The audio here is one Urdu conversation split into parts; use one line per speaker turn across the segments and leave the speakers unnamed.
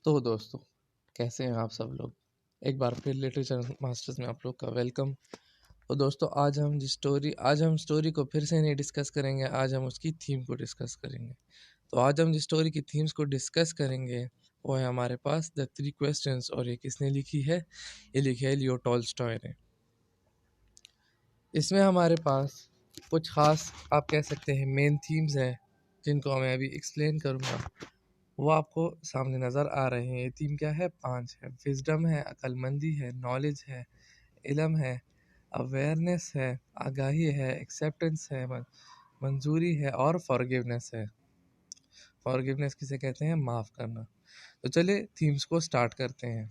تو دوستوں کیسے ہیں آپ سب لوگ؟ ایک بار پھر لٹریچر ماسٹرز میں آپ لوگ کا ویلکم۔ تو دوستوں آج ہم سٹوری کو پھر سے نہیں ڈسکس کریں گے، آج ہم اس کی تھیم کو ڈسکس کریں گے۔ تو آج ہم جس سٹوری کی تھیمز کو ڈسکس کریں گے وہ ہے ہمارے پاس دا 3 questions، اور یہ کس نے لکھی ہے؟ یہ لکھی ہے لیو ٹالسٹائے نے۔ اس میں ہمارے پاس کچھ خاص آپ کہہ سکتے ہیں مین تھیمز ہیں جن کو میں ابھی ایکسپلین کروں گا، وہ آپ کو سامنے نظر آ رہے ہیں۔ یہ تھیم کیا ہے؟ 5 ہے۔ وزڈم ہے، عقل مندی ہے، نالج ہے، علم ہے، اویئرنیس ہے، آگاہی ہے، ایکسیپٹنس ہے، منظوری ہے، اور فارگیونیس ہے۔ فارگیونیس کسے کہتے ہیں؟ معاف کرنا۔ تو چلے تھیمز کو سٹارٹ کرتے ہیں۔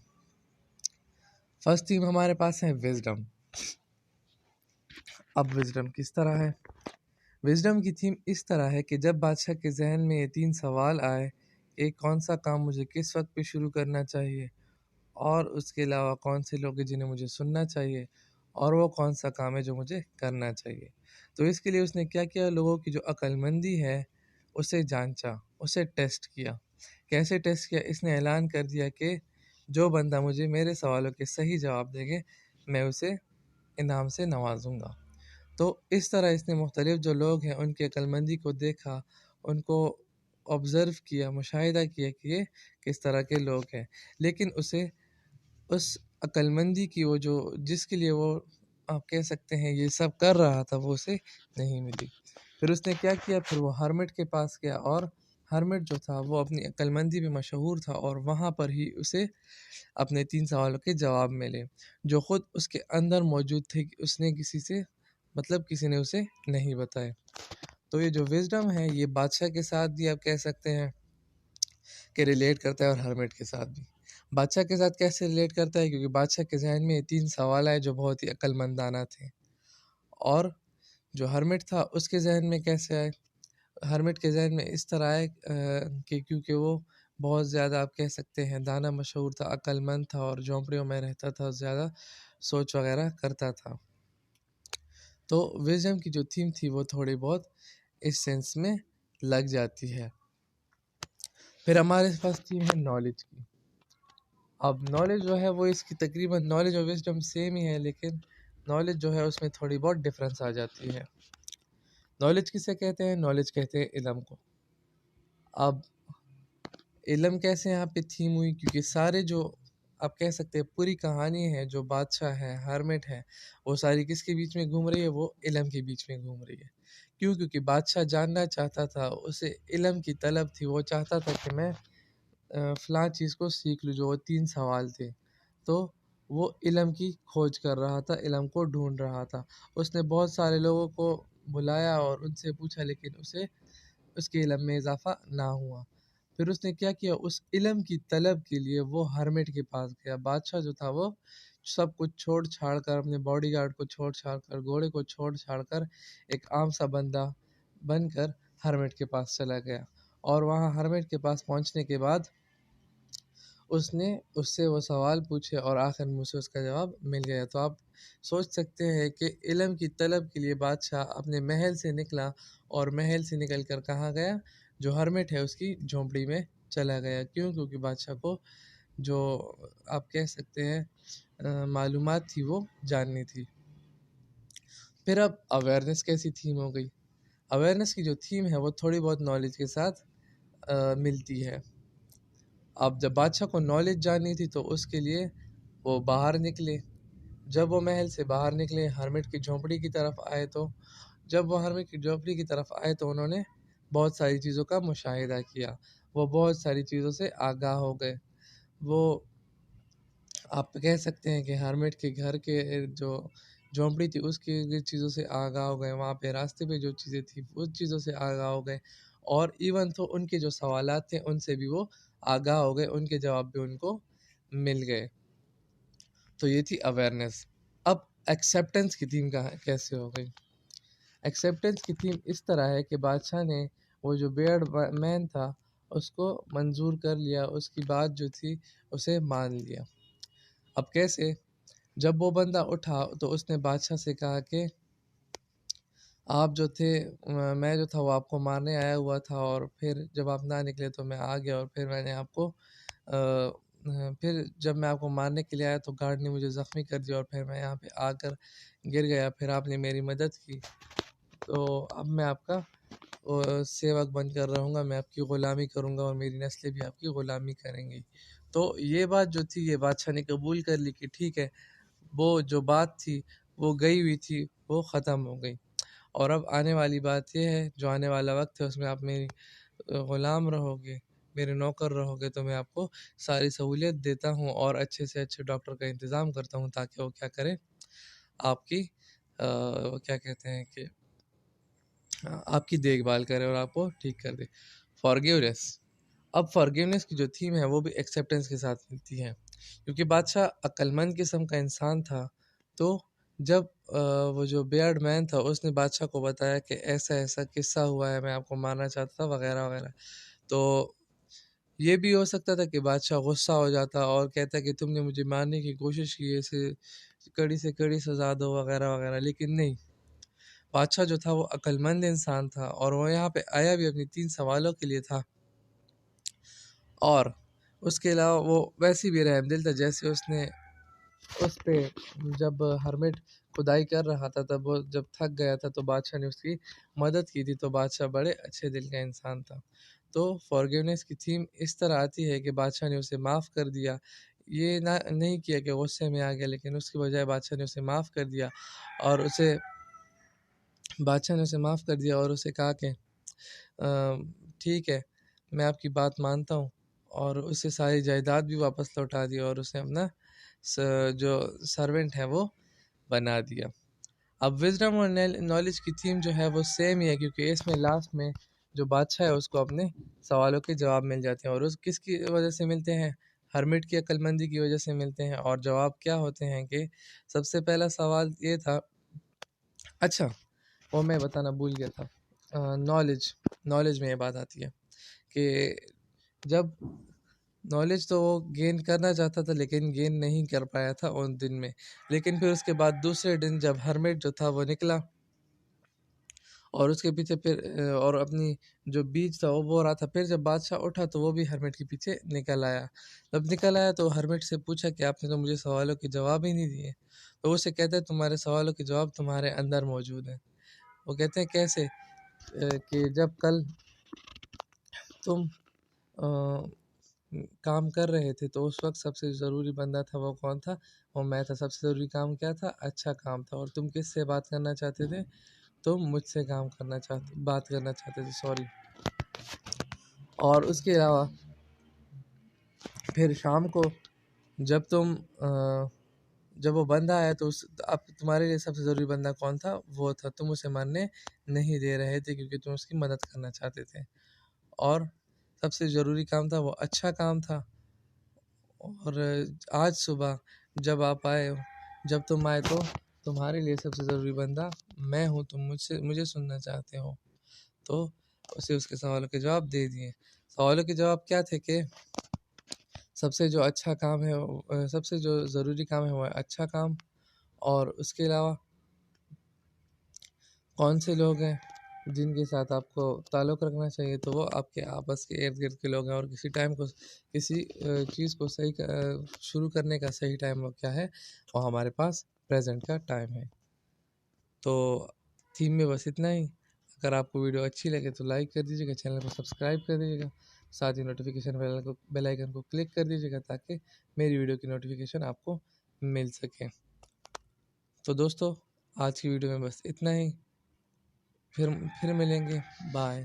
فرسٹ تھیم ہمارے پاس ہے وزڈم۔ اب وزڈم کس طرح ہے؟ وزڈم کی تھیم اس طرح ہے کہ جب بادشاہ کے ذہن میں یہ 3 سوال آئے کہ کون سا کام مجھے کس وقت پہ شروع کرنا چاہیے، اور اس کے علاوہ کون سے لوگ ہیں جنہیں مجھے سننا چاہیے، اور وہ کون سا کام ہے جو مجھے کرنا چاہیے، تو اس کے لیے اس نے کیا کیا؟ لوگوں کی جو عقل مندی ہے اسے جانچا، اسے ٹیسٹ کیا۔ کیسے ٹیسٹ کیا؟ اس نے اعلان کر دیا کہ جو بندہ مجھے میرے سوالوں کے صحیح جواب دے گے میں اسے انعام سے نوازوں گا۔ تو اس طرح اس نے مختلف جو لوگ ہیں ان کی عقل مندی کو دیکھا، ان کو آبزرو کیا، مشاہدہ کیا کہ یہ کس طرح کے لوگ ہیں، لیکن اسے اس عقل مندی کی وہ جو جس کے لیے وہ آپ کہہ سکتے ہیں یہ سب کر رہا تھا وہ اسے نہیں ملی۔ پھر اس نے کیا کیا؟ پھر وہ ہرمٹ کے پاس گیا، اور ہرمٹ جو تھا وہ اپنی عقل مندی میں مشہور تھا، اور وہاں پر ہی اسے اپنے 3 سوالوں کے جواب ملے جو خود اس کے اندر موجود تھے، کہ اس نے کسی نے اسے نہیں بتائے۔ تو یہ جو وزڈم ہے یہ بادشاہ کے ساتھ بھی آپ کہہ سکتے ہیں کہ ریلیٹ کرتا ہے، اور ہرمٹ کے ساتھ بھی۔ بادشاہ کے ساتھ کیسے ریلیٹ کرتا ہے؟ کیونکہ بادشاہ کے ذہن میں یہ 3 سوال آئے جو بہت ہی عقل مندانہ تھے، اور جو ہرمٹ تھا اس کے ذہن میں کیسے آئے؟ ہرمٹ کے ذہن میں اس طرح آئے کہ کیونکہ وہ بہت زیادہ آپ کہہ سکتے ہیں دانا مشہور تھا، عقل مند تھا، اور جھونپڑیوں میں رہتا تھا، زیادہ سوچ وغیرہ کرتا تھا۔ تو وزڈم کی جو تھیم تھی وہ تھوڑی بہت اس سینس میں لگ جاتی ہے۔ پھر ہمارے پاس تھیم ہے نالج کی۔ اب نالج جو ہے وہ اس کی تقریباً نالج اور وزڈم سیم ہی ہے، لیکن نالج جو ہے اس میں تھوڑی بہت ڈفرینس آ جاتی ہے۔ نالج کسے کہتے ہیں؟ نالج کہتے ہیں علم کو۔ اب علم کیسے یہاں پہ تھیم ہوئی؟ کیونکہ سارے جو آپ کہہ سکتے ہیں پوری کہانی ہے جو بادشاہ ہے، ہرمٹ ہے، وہ ساری کس کے بیچ میں گھوم رہی ہے؟ وہ علم کے بیچ میں گھوم رہی ہے۔ کیوں؟ کیونکہ بادشاہ جاننا چاہتا تھا، اسے علم کی طلب تھی، وہ چاہتا تھا کہ میں فلاں چیز کو سیکھ لوں، جو وہ 3 سوال تھے۔ تو وہ علم کی کھوج کر رہا تھا، علم کو ڈھونڈ رہا تھا۔ اس نے بہت سارے لوگوں کو بلایا اور ان سے پوچھا، لیکن اسے اس کے علم میں اضافہ نہ ہوا۔ پھر اس نے کیا کیا؟ اس علم کی طلب کے لیے وہ ہرمٹ کے پاس گیا۔ بادشاہ جو تھا وہ سب کچھ چھوڑ چھاڑ کر، اپنے باڈی گارڈ کو چھوڑ چھاڑ کر، گھوڑے کو چھوڑ چھاڑ کر، ایک عام سا بندہ بن کر ہرمٹ کے پاس چلا گیا، اور وہاں ہرمٹ کے پاس پہنچنے کے بعد اس نے اس سے وہ سوال پوچھے، اور آخر میں اسے اس کا جواب مل گیا۔ تو آپ سوچ سکتے ہیں کہ علم کی طلب کے لیے بادشاہ اپنے محل سے نکلا، اور محل سے نکل کر کہاں گیا؟ جو ہرمٹ ہے اس کی جھونپڑی میں چلا گیا۔ کیوں؟ کیونکہ بادشاہ کو جو آپ کہہ سکتے ہیں معلومات تھی وہ جاننی تھی۔ پھر اب اویئرنیس کیسی تھیم ہو گئی؟ اویئرنیس کی جو تھیم ہے وہ تھوڑی بہت نالج کے ساتھ ملتی ہے۔ اب جب بادشاہ کو نالج جاننی تھی تو اس کے لیے وہ باہر نکلے۔ جب وہ محل سے باہر نکلے، ہرمٹ کی جھونپڑی کی طرف آئے، تو جب وہ ہرمٹ کی جھونپڑی کی طرف آئے تو انہوں نے بہت ساری چیزوں کا مشاہدہ کیا، وہ بہت ساری چیزوں سے آگاہ ہو گئے۔ وہ آپ کہہ سکتے ہیں کہ ہرمٹ کے گھر کے جو جھونپڑی تھی اس کی چیزوں سے آگاہ ہو گئے، وہاں پہ راستے پہ جو چیزیں تھیں اس چیزوں سے آگاہ ہو گئے، اور ایون تو ان کے جو سوالات تھے ان سے بھی وہ آگاہ ہو گئے، ان کے جواب بھی ان کو مل گئے۔ تو یہ تھی اویئرنیس۔ اب ایکسیپٹنس کی تھیم کیسے ہو گئی؟ ایکسیپٹنس کی تھیم اس طرح ہے کہ بادشاہ نے وہ جو بیئرڈ مین تھا اس کو منظور کر لیا، اس کی بات جو تھی اسے مان لیا۔ اب کیسے؟ جب وہ بندہ اٹھا تو اس نے بادشاہ سے کہا کہ آپ جو تھے، میں جو تھا وہ آپ کو مارنے آیا ہوا تھا، اور پھر جب آپ نہ نکلے تو میں آ گیا، اور پھر میں نے آپ کو پھر جب میں آپ کو مارنے کے لیے آیا تو گارڈ نے مجھے زخمی کر دیا اور پھر میں یہاں پہ آ کر گر گیا، پھر آپ نے میری مدد کی، تو اب میں آپ کا سیوک بن کر رہوں گا، میں آپ کی غلامی کروں گا اور میری نسلیں بھی آپ کی غلامی کریں گی۔ تو یہ بات جو تھی یہ بادشاہ نے قبول کر لی کہ ٹھیک ہے، وہ جو بات تھی وہ گئی ہوئی تھی، وہ ختم ہو گئی، اور اب آنے والی بات یہ ہے، جو آنے والا وقت ہے اس میں آپ میری غلام رہو گے، میرے نوکر رہو گے، تو میں آپ کو ساری سہولیت دیتا ہوں اور اچھے سے اچھے ڈاکٹر کا انتظام کرتا ہوں تاکہ وہ کیا کریں، آپ کی کیا کہتے ہیں کہ آپ کی دیکھ بھال کرے اور آپ کو ٹھیک کر دے۔ فارگیونیس، اب فارگیونیس کی جو تھیم ہے وہ بھی ایکسیپٹنس کے ساتھ ملتی ہے، کیونکہ بادشاہ عقلمند قسم کا انسان تھا، تو جب وہ جو بیئرڈ مین تھا اس نے بادشاہ کو بتایا کہ ایسا ایسا قصہ ہوا ہے، میں آپ کو مارنا چاہتا تھا وغیرہ وغیرہ، تو یہ بھی ہو سکتا تھا کہ بادشاہ غصہ ہو جاتا اور کہتا کہ تم نے مجھے مارنے کی کوشش کی، اسے کڑی سے کڑی سزا دو وغیرہ وغیرہ، لیکن نہیں، بادشاہ جو تھا وہ عقلمند انسان تھا اور وہ یہاں پہ آیا بھی اپنی 3 سوالوں کے لیے تھا، اور اس کے علاوہ وہ ویسے بھی رحم دل تھا، جیسے اس نے اس پہ جب ہرمٹ کھدائی کر رہا تھا تب وہ جب تھک گیا تھا تو بادشاہ نے اس کی مدد کی تھی، تو بادشاہ بڑے اچھے دل کا انسان تھا۔ تو فارگیونیس کی تھیم اس طرح آتی ہے کہ بادشاہ نے اسے معاف کر دیا، یہ نہ نہیں کیا کہ غصے میں آ گیا، لیکن اس کی بجائے بادشاہ نے اسے معاف کر دیا اور اسے کہا کہ ٹھیک ہے، میں آپ کی بات مانتا ہوں، اور اسے ساری جائیداد بھی واپس لوٹا دی اور اسے اپنا جو سرونٹ ہے وہ بنا دیا۔ اب وزڈم اور نالج کی تھیم جو ہے وہ سیم ہی ہے، کیونکہ اس میں لاسٹ میں جو بادشاہ ہے اس کو اپنے سوالوں کے جواب مل جاتے ہیں، اور اس کس کی وجہ سے ملتے ہیں؟ ہرمٹ کی عقل مندی کی وجہ سے ملتے ہیں، اور جواب کیا ہوتے ہیں کہ سب سے پہلا سوال یہ تھا، اچھا وہ میں بتانا بھول گیا تھا، نالج میں یہ بات آتی ہے کہ جب نالج تو وہ گین کرنا چاہتا تھا لیکن گین نہیں کر پایا تھا ان دن میں، لیکن پھر اس کے بعد دوسرے دن جب ہرمٹ جو تھا وہ نکلا اور اس کے پیچھے پھر اور اپنی جو بیج تھا وہ بو رہا تھا، پھر جب بادشاہ اٹھا تو وہ بھی ہرمٹ کے پیچھے نکل آیا، جب نکل آیا تو ہرمٹ سے پوچھا کہ آپ نے تو مجھے سوالوں کے جواب ہی نہیں دیے، تو اسے کہتے ہیں تمہارے سوالوں کے جواب تمہارے اندر موجود ہیں۔ وہ کہتے ہیں کیسے؟ کہ جب کل تم کام کر رہے تھے تو اس وقت سب سے ضروری بندہ تھا وہ کون تھا؟ وہ میں تھا۔ سب سے ضروری کام کیا تھا؟ اچھا کام تھا۔ اور تم کس سے بات کرنا چاہتے تھے؟ تم مجھ سے بات کرنا چاہتے تھے، سوری۔ اور اس کے علاوہ پھر شام کو جب وہ بندہ آیا تو اب تمہارے لیے سب سے ضروری بندہ کون تھا؟ وہ تھا، تم اسے مرنے نہیں دے رہے تھے کیونکہ تم اس کی مدد کرنا چاہتے تھے، اور سب سے ضروری کام تھا وہ اچھا کام تھا۔ اور آج صبح جب تم آئے تو تمہارے لیے سب سے ضروری بندہ میں ہوں، تم مجھے سننا چاہتے ہو، تو اسے اس کے سوالوں کے جواب دے دیے۔ سوالوں کے جواب کیا تھے کہ سب سے جو ضروری کام ہے وہ ہے اچھا کام، اور اس کے علاوہ کون سے لوگ ہیں جن کے ساتھ آپ کو تعلق رکھنا چاہیے؟ تو وہ آپ کے آپس کے ارد گرد کے لوگ ہیں، اور کسی چیز کو شروع کرنے کا صحیح ٹائم وہ کیا ہے؟ وہ ہمارے پاس پریزنٹ کا ٹائم ہے۔ تو تھیم میں بس اتنا ہی۔ اگر آپ کو ویڈیو اچھی لگے تو لائک کر دیجیے گا، چینل کو سبسکرائب کر دیجیے گا، ساتھ ہی نوٹیفیکیشن بیل آئیکن کو کلک کر دیجیے گا تاکہ میری ویڈیو کی نوٹیفیکیشن آپ کو مل سکے۔ تو دوستو آج کی ویڈیو میں بس اتنا ہی، پھر ملیں گے، بائے۔